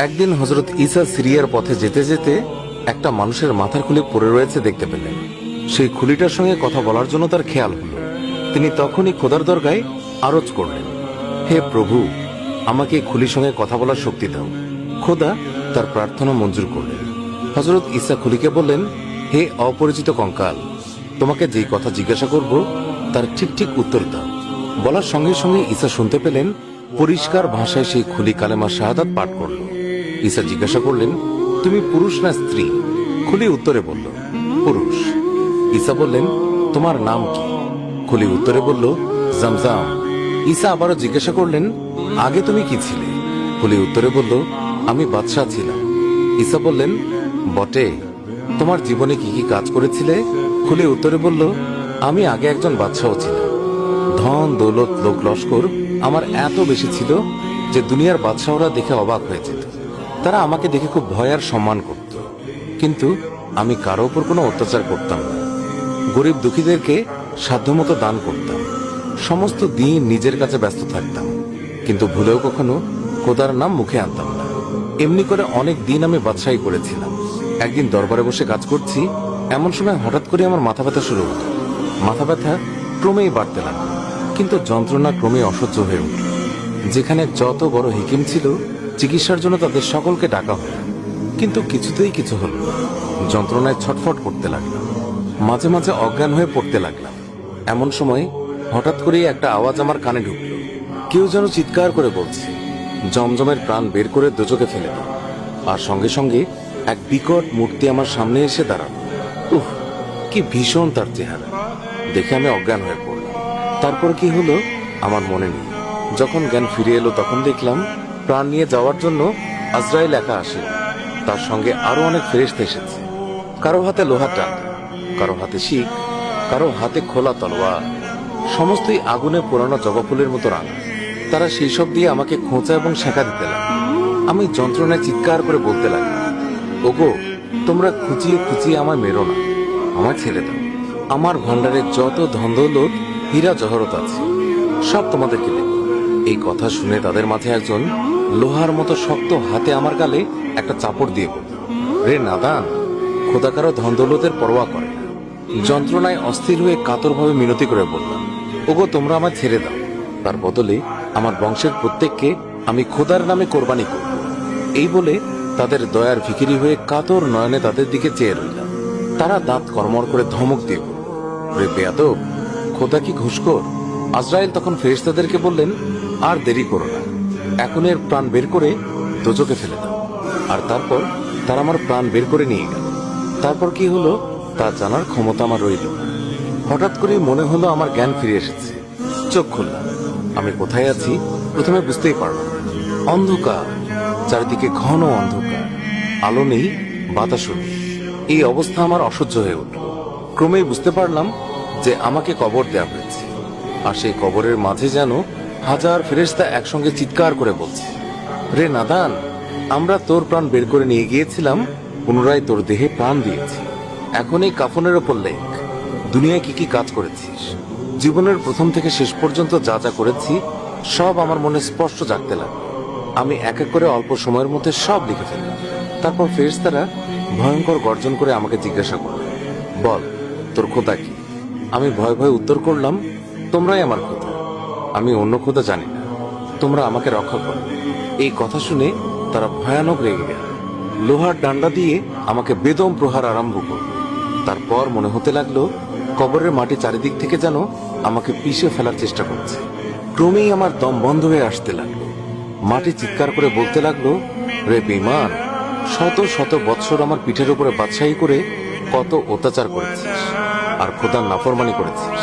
একদিন হযরত ঈসা সিরিয়ার পথে যেতে যেতে একটা মানুষের মাথার খুলি পড়ে রয়েছে দেখতে পেলেন। সেই খুলিটার সঙ্গে কথা বলার জন্য তার খেয়াল হলো। তিনি তখনই খোদার দরগায় আরজ করলেন, হে প্রভু, আমাকে এই খুলির সঙ্গে কথা বলার শক্তি দাও। খোদা তার প্রার্থনা মঞ্জুর করলেন। হযরত ঈসা খুলিকে বললেন, হে অপরিচিত কঙ্কাল, তোমাকে যেই কথা জিজ্ঞাসা করব তার ঠিক ঠিক উত্তর দাও। বলার সঙ্গে সঙ্গে ঈসা শুনতে পেলেন পরিষ্কার ভাষায় সেই খুলি কালেমা শাহাদাত পাঠ করল। ঈসা জিজ্ঞাসা করলেন, তুমি পুরুষ না স্ত্রী? খুলি উত্তরে বলল, পুরুষ। ঈসা বললেন, তোমার নাম কি? খুলি উত্তরে বলল, জামজাম। ঈসা আবারও জিজ্ঞাসা করলেন, আগে তুমি কি ছিলে? খুলি উত্তরে বলল, আমি বাদশাহ ছিলাম। ঈসা বললেন, বটে, তোমার জীবনে কি কি কাজ করেছিলে? খুলি উত্তরে বলল, আমি আগে একজন বাদশাহ ছিলাম। ধন দৌলত লোক লস্কর আমার এত বেশি ছিল যে দুনিয়ার বাদশাহরা দেখে অবাক হয়ে যেত। তারা আমাকে দেখে খুব ভয় আর সম্মান করত, কিন্তু আমি কারো উপর কোনো অত্যাচার করতাম না। গরিব দুঃখীদেরকে সাধ্যমতো দান করতাম। সমস্ত দিন নিজের কাছে ব্যস্ত থাকতাম, কিন্তু ভুলেও কখনো খোদার নাম মুখে আনতাম না। এমনি করে অনেক দিন আমি বাদশাহী করেছিলাম। একদিন দরবারে বসে কাজ করছি, এমন সময় হঠাৎ করে আমার মাথা ব্যথা শুরু হলো। মাথা ব্যথা ক্রমেই বাড়তে লাগলো, কিন্তু যন্ত্রণা ক্রমেই অসহ্য হয়ে উঠল। যেখানে যত বড় হিকিম ছিল, চিকিৎসার জন্য তাদের সকলকে ডাকা হলো, কিন্তু কিছুতেই কিছু হলো না। যন্ত্রণায় ছটফট করতে লাগলাম, মাঝে মাঝে অজ্ঞান হয়ে পড়তে লাগলাম। এমন সময় হঠাৎ করেই একটা আওয়াজ আমার কানে ঢুকলো। কেউ যেন চিৎকার করে বলছে, জমজমের প্রাণ বের করে দোজখে ফেলে দাও। আর সঙ্গে সঙ্গে এক বিকট মূর্তি আমার সামনে এসে দাঁড়ালো। উহ, কি ভীষণ তার চেহারা! দেখে আমি অজ্ঞান হয়ে পড়লাম। তারপর কি হলো আমার মনে নেই। যখন জ্ঞান ফিরে এলো তখন দেখলাম প্রাণ নিয়ে যাওয়ার জন্য আজরাইল একা আসে, তার সঙ্গে আরো অনেক ফেরেশতা এসেছে। কারো হাতে লোহার ডান্ডা, কারো হাতে শিক, কারো হাতে খোলা তলোয়ার। সমস্তই আগুনে পোড়ানো জবা ফুলের মতো রাঙা। তারা সেই সব দিয়ে আমাকে খোঁচা এবং সেঁকা দিতে লাগলো। আমি যন্ত্রণায় চিৎকার করে বলতে লাগলাম, ওগো, তোমরা খুঁচিয়ে খুঁচিয়ে আমায় মেরো না, আমায় ছেড়ে দাও। আমার ভান্ডারে যত ধন দৌলত হীরা জহরত আছে সব তোমাদেরকে দেব। এই কথা শুনে তাদের মাঝে একজন লোহার মতো শক্ত হাতে আমার গালে একটা চাপড় দিয়ে বলল, রে নাদান, খোদা কারো ধন দৌলতের পরোয়া করে না। যন্ত্রণায় অস্থির হয়ে কাতরভাবে মিনতি করে বললাম, ওগো, তোমরা আমায় ছেড়ে দাও। তার বদলে আমার বংশের প্রত্যেককে আমি খোদার নামে কোরবানি করব। এই বলে তাদের দয়ার ভিখিরি হয়ে কাতর নয়নে তাদের দিকে চেয়ে রইলাম। তারা দাঁত কর্মর করে ধমক দিয়ে বলল, রে বেয়াদব, খোদা কি ঘুষখোর? আজরাইল তখন ফেরেশতাদেরকে বললেন, আর দেরি করো না, এখন এর প্রাণ বের করে দোজখে ফেলে দাও। আর তারপর তারা আমার প্রাণ বের করে নিয়ে গেল। তারপর কি হলো তা জানার ক্ষমতা আমার রইল না। হঠাৎ করে মনে হলো আমার জ্ঞান ফিরে এসেছে। চোখ খুললাম, আমি কোথায় আছি প্রথমে বুঝতেই পারলাম না। অন্ধকার, চারিদিকে ঘন অন্ধকার, আলো নেই, বাতাসও নেই। এই অবস্থা আমার অসহ্য হয়ে উঠল। ক্রমেই বুঝতে পারলাম যে আমাকে কবর দেওয়া হয়েছে, আর সেই কবরের মাঝে যেন হাজার ফেরেশতা একসঙ্গে চিৎকার করে বলছে, রে নাদান, আমরা তোর প্রাণ বের করে নিয়ে গিয়েছিলাম, পুনরায় তোর দেহে প্রাণ দিয়েছি। এখন এই কাফনের ওপর লেখ, দুনিয়ায় কি কি কাজ করেছিস। জীবনের প্রথম থেকে শেষ পর্যন্ত যা যা করেছি সব আমার মনে স্পষ্ট জাগতে লাগলো। আমি এক এক করে অল্প সময়ের মধ্যে সব লিখে ফেললাম। তারপর ফেরেশতারা ভয়ঙ্কর গর্জন করে আমাকে জিজ্ঞাসা করল, বল, তোর খোদা কি? আমি ভয়ে ভয়ে উত্তর করলাম, তোমরাই আমার খোদা, আমি অন্য খোদা জানি না, তোমরা আমাকে রক্ষা করো। এই কথা শুনে তারা ভয়ানক রেগে গেল। লোহার ডান্ডা দিয়ে আমাকে বেদম প্রহার আরম্ভ করল। তারপর মনে হতে লাগলো কবরের মাটি চারিদিক থেকে যেন আমাকে পিষে ফেলার চেষ্টা করছে। ক্রমেই আমার দম বন্ধ হয়ে আসতে লাগলো। মাটি চিৎকার করে বলতে লাগলো, রে বেঈমান, শত শত বৎসর আমার পিঠের উপরে বাদশাহী করে কত অত্যাচার করেছিস আর খোদার নাফরমানি করেছিস,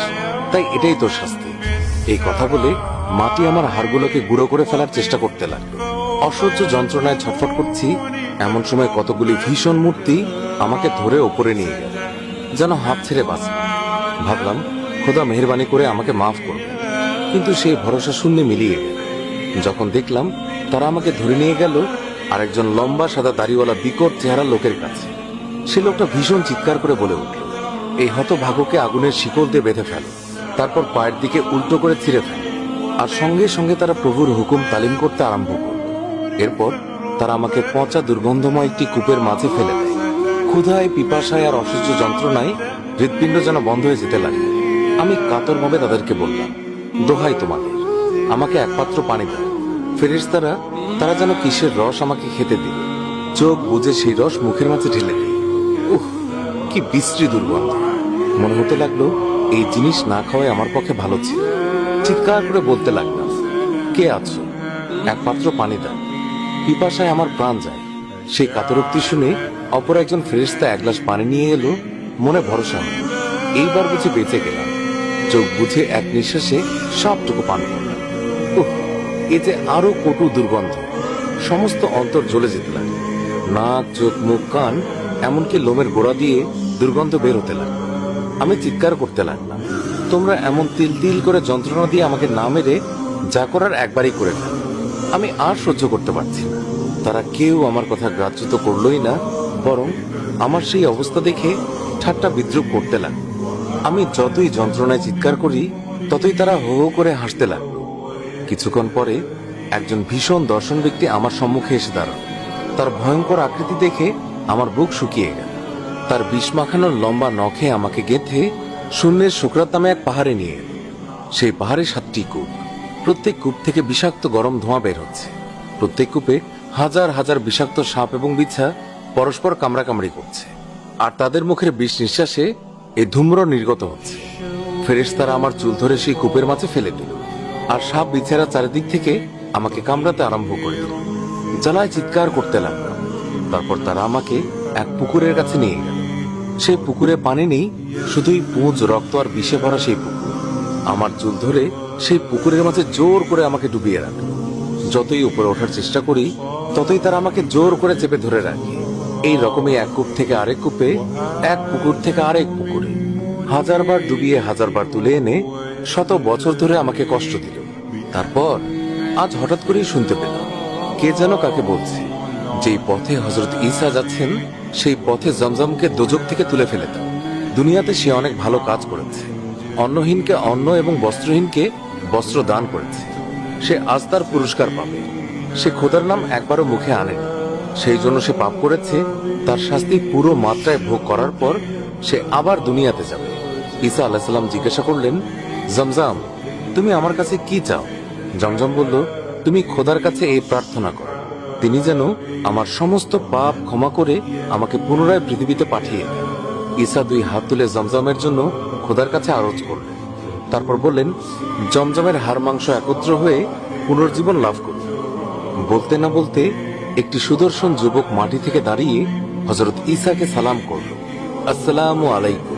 তাই এটাই তোর শাস্তি। এই কথা বলে মাটি আমার হাড়গুলোকে গুঁড়ো করে ফেলার চেষ্টা করতে লাগলো। অসহ্য যন্ত্রণায় ছটফট করছি। এমন সময় কতগুলি ভীষণ মূর্তি আমাকে ধরে ওপরে নিয়ে গেল, যেন হাত ছেড়ে বাঁচল। ভাবলাম খোদা মেহেরবানি করে আমাকে মাফ করবে, কিন্তু সেই ভরসা শূন্যে মিলিয়ে গেল যখন দেখলাম তারা আমাকে ধরে নিয়ে গেল আরেকজন লম্বা সাদা দাড়িওয়ালা বিকট চেহারা লোকের কাছে। সে লোকটা ভীষণ চিৎকার করে বলে উঠল, এই হতভাগ্যকে আগুনের শিকল দিয়ে বেঁধে ফেল, তারপর পায়ের দিকে উল্টো করে ছিঁড়ে ফেল। আর সঙ্গে সঙ্গে তারা প্রভুর হুকুম তালিম করতে আরম্ভ করল। এরপর তারা আমাকে পচা দুর্গন্ধময় একটি কূপের মাঝে ফেলে দেয়। ক্ষুধায়, পিপাসায় আর অসহ্য যন্ত্রণায় হৃৎপিণ্ড যেন বন্ধ হয়ে যেতে লাগে। আমি কাতরভাবে তাদেরকে বললাম, দোহাই তোমাদের, আমাকে এক পাত্র পানি দাও। ফেরেশতারা তারা যেন কিসের রস আমাকে খেতে দিল। চোখ বুজে সেই রস মুখের মাঝে ঢেলে দিই। উহ, কি বিশ্রী দুর্গন্ধ! মনে হতে লাগলো এই জিনিস না খাওয়াই আমার পক্ষে ভালো ছিল। চিৎকার করে বলতে লাগলাম, কে আছো? এক পাত্র পানি দাও। পিপাসায় আমার প্রাণ যায়। সেই কাতরোক্তি শুনে অপর একজন ফেরেশতা এক গ্লাস পানি নিয়ে এলো। মনে ভরসা হলো, এইবার বুঝে বেঁচে গেলাম। চোখ বুঝে এক নিঃশ্বাসে সবটুকু পান করলাম। উহ, এ যে আরো কটু দুর্গন্ধ! সমস্ত অন্তর জ্বলে যেতে লাগে। নাক, চোখ, মুখ, কান, এমনকি লোমের গোড়া দিয়ে দুর্গন্ধ বের হতে লাগলো। আমি চিৎকার করতে লাগলাম, তোমরা এমন তিল তিল করে যন্ত্রণা দিয়ে আমাকে না মেরে যা করার একবারই করে ফেল। আমি আর সহ্য করতে পারছি না। তারা কেউ আমার কথা গ্রাহ্য তো করলোই না, বরং আমার সেই অবস্থা দেখে ঠাট্টা বিদ্রুপ করতে লাগলো। আমি যতই যন্ত্রণায় চিৎকার করি ততই তারা হো হো করে হাসতে লাগলো। কিছুক্ষণ পরে একজন ভীষণ দর্শন ব্যক্তি আমার সম্মুখে এসে দাঁড়াল। তার ভয়ঙ্কর আকৃতি দেখে আমার বুক শুকিয়ে গেল। তার বিষ মাখানোর লম্বা নখে আমাকে গেঁথে শূন্যের শুকরাত নামে এক পাহাড়ে নিয়ে এল। সেই পাহাড়ে 7টি কূপ। প্রত্যেক কূপ থেকে বিষাক্ত গরম ধোঁয়া বের হচ্ছে। প্রত্যেক কূপে হাজার হাজার বিষাক্ত সাপ এবং বিছা পরস্পর কামড়াকামড়ি করছে, আর তাদের মুখের বিষ নিঃশ্বাসে এই ধূম্র নির্গত হচ্ছে। ফেরেশতারা আমার চুল ধরে সেই কূপের মাঝে ফেলে দিল, আর সাপ বিছারা চারিদিক থেকে আমাকে কামড়াতে আরম্ভ করে দিল। জ্বালায় চিৎকার করতে লাগলাম। তারপর তারা আমাকে এক পুকুরের কাছে নিয়ে গেল। সেই পুকুরে পানি নেই, শুধুই পুঁজ, রক্ত আর বিষে ভরা সেই পুকুর। আমার চুল ধরে সেই পুকুরের মাঝে জোর করে আমাকে ডুবিয়ে রাখলো। যতই উপরে ওঠার চেষ্টা করি ততই তারা আমাকে জোর করে চেপে ধরে রাখে। এই রকমই এক কূপ থেকে আরেক কূপে, এক পুকুর থেকে আরেক পুকুরে হাজারবার ডুবিয়ে হাজারবার তুলে এনে শত বছর ধরে আমাকে কষ্ট দিল। তারপর আজ হঠাৎ করেই শুনতে পেলাম কে যেন কাকে বলছে, যেই পথে হযরত ঈসা যাচ্ছেন সেই পথে জমজমকে দোজখ থেকে তুলে ফেলে দাও। দুনিয়াতে সে অনেক ভালো কাজ করেছে। অন্নহীনকে অন্ন এবং বস্ত্রহীনকে বস্ত্র দান করেছে। সে আজ তার পুরস্কার পাবে। সে খোদার নাম একবারও মুখে আনেনি, সেই জন্য সে পাপ করেছে। তার শাস্তি পুরো মাত্রায় ভোগ করার পর সে আবার দুনিয়াতে যাবে। ঈসা আলাইহিস সালাম জিজ্ঞাসা করলেন, জমজম, তুমি আমার কাছে কি চাও? জমজম বলল, তুমি খোদার কাছে এই প্রার্থনা করো, তিনি যেন আমার সমস্ত পাপ ক্ষমা করে আমাকে পুনরায় পৃথিবীতে পাঠিয়ে দেন। ঈসা 2 হাত তুলে জমজমের জন্য খোদার কাছে আরজ করলেন। তারপর বললেন, জমজমের হাড় মাংস একত্র হয়ে পুনর্জীবন লাভ করুন। বলতে না বলতে একটি সুদর্শন যুবক মাটি থেকে দাঁড়িয়ে হযরত ঈসাকে সালাম করল, আসসালামু আলাইকুম।